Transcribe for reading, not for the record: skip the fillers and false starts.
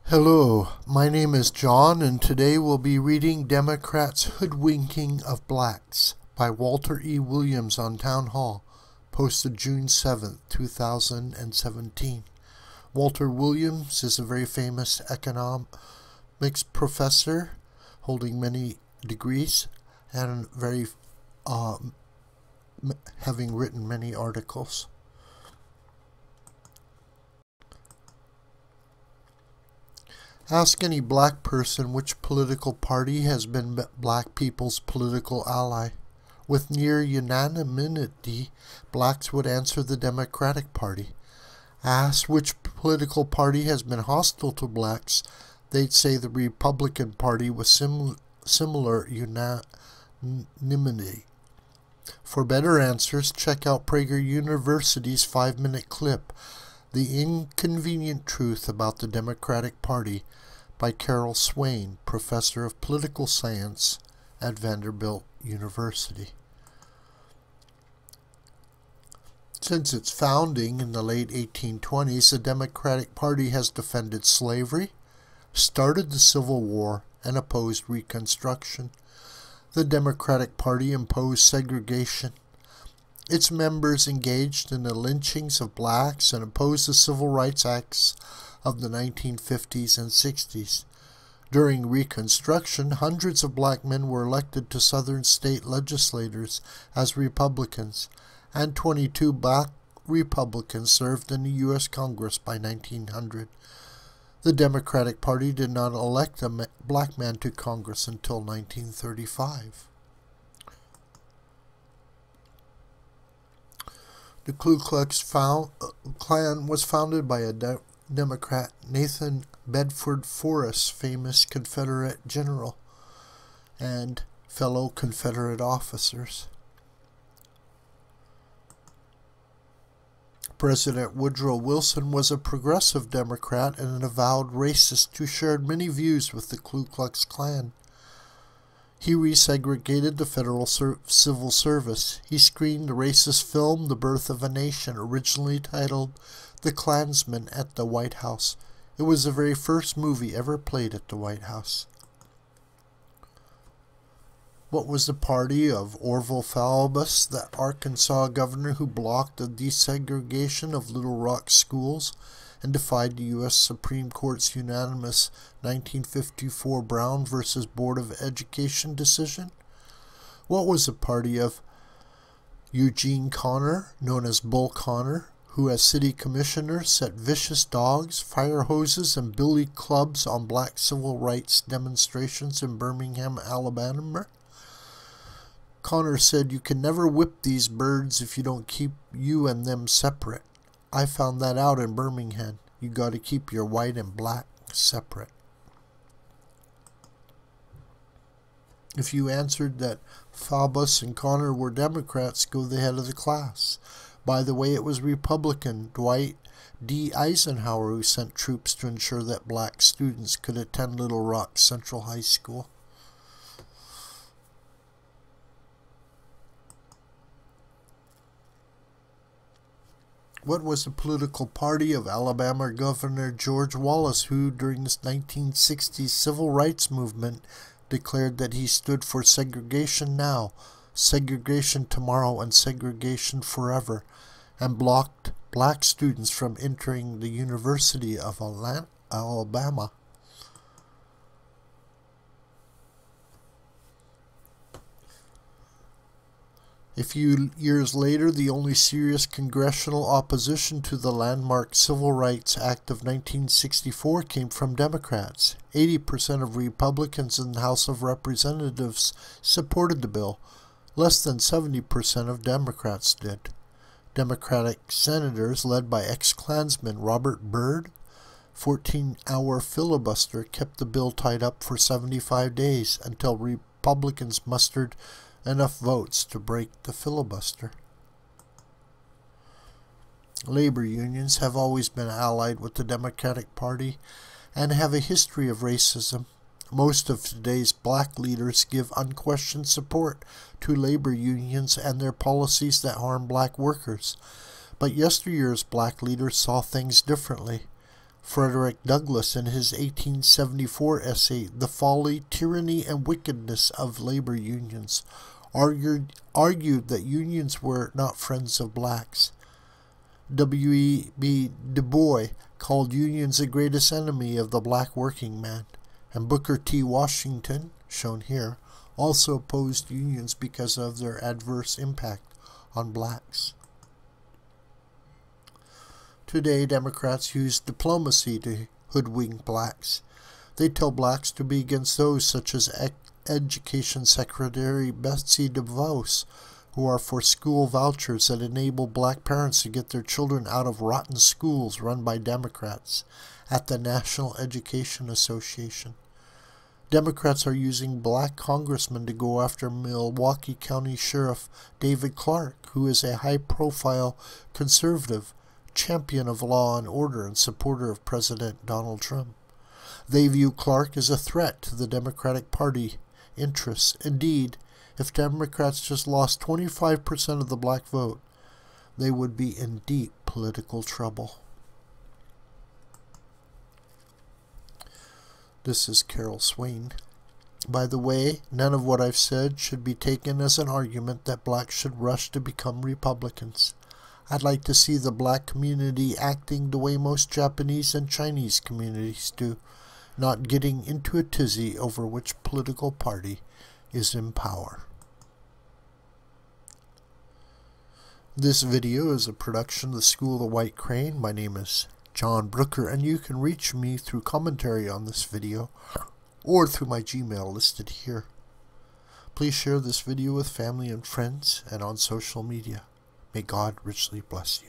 Hello, my name is John, and today we'll be reading Democrats' Hoodwinking of Blacks by Walter E. Williams on Townhall, posted June 7, 2017. Walter Williams is a very famous economics professor holding many degrees and having written many articles. Ask any black person which political party has been black people's political ally. With near unanimity, blacks would answer the Democratic Party. Ask which political party has been hostile to blacks, they'd say the Republican Party with similar unanimity. For better answers, check out Prager University's 5-minute clip, The Inconvenient Truth About the Democratic Party, by Carol Swain, professor of political science at Vanderbilt University. Since its founding in the late 1820s, the Democratic Party has defended slavery, started the Civil War, and opposed Reconstruction. The Democratic Party imposed segregation. Its members engaged in the lynchings of blacks and opposed the Civil Rights Acts of the 1950s and 60s. During Reconstruction, hundreds of black men were elected to Southern state legislators as Republicans, and 22 black Republicans served in the U.S. Congress by 1900. The Democratic Party did not elect a black man to Congress until 1935. The Ku Klux Klan was founded by a Democrat, Nathan Bedford Forrest, famous Confederate general, and fellow Confederate officers. President Woodrow Wilson was a progressive Democrat and an avowed racist who shared many views with the Ku Klux Klan. He resegregated the federal civil service. He screened the racist film The Birth of a Nation, originally titled The Klansman, at the White House. It was the very first movie ever played at the White House. What was the party of Orville Faubus, the Arkansas governor who blocked the desegregation of Little Rock schools and defied the U.S. Supreme Court's unanimous 1954 Brown v. Board of Education decision? What was the party of Eugene Connor, known as Bull Connor, who as city commissioner set vicious dogs, fire hoses, and billy clubs on black civil rights demonstrations in Birmingham, Alabama? Connor said, "You can never whip these birds if you don't keep you and them separate. I found that out in Birmingham. You got to keep your white and black separate." If you answered that Faubus and Connor were Democrats, go the head of the class. By the way, it was Republican Dwight D. Eisenhower who sent troops to ensure that black students could attend Little Rock Central High School. What was the political party of Alabama Governor George Wallace, who during the 1960s civil rights movement declared that he stood for segregation now, segregation tomorrow, and segregation forever, and blocked black students from entering the University of Alabama? A few years later, the only serious congressional opposition to the landmark Civil Rights Act of 1964 came from Democrats. 80% of Republicans in the House of Representatives supported the bill. Less than 70% of Democrats did. Democratic senators, led by ex-Klansman Robert Byrd, 14-hour filibuster kept the bill tied up for 75 days until Republicans mustered enough votes to break the filibuster. Labor unions have always been allied with the Democratic Party and have a history of racism. Most of today's black leaders give unquestioned support to labor unions and their policies that harm black workers. But yesteryear's black leaders saw things differently. Frederick Douglass, in his 1874 essay, The Folly, Tyranny, and Wickedness of Labor Unions, argued that unions were not friends of blacks. W.E.B. Du Bois called unions the greatest enemy of the black working man, and Booker T. Washington, shown here, also opposed unions because of their adverse impact on blacks. Today, Democrats use diplomacy to hoodwink blacks. They tell blacks to be against those such as Education Secretary Betsy DeVos, who are for school vouchers that enable black parents to get their children out of rotten schools run by Democrats at the National Education Association. Democrats are using black congressmen to go after Milwaukee County Sheriff David Clark, who is a high-profile conservative, champion of law and order and supporter of President Donald Trump. They view Clark as a threat to the Democratic Party interests. Indeed, if Democrats just lost 25% of the black vote, they would be in deep political trouble. This is Carol Swain. By the way, none of what I've said should be taken as an argument that blacks should rush to become Republicans. I'd like to see the black community acting the way most Japanese and Chinese communities do, not getting into a tizzy over which political party is in power. This video is a production of the School of the White Crane. My name is John Brooker, and you can reach me through commentary on this video or through my Gmail listed here. Please share this video with family and friends and on social media. May God richly bless you.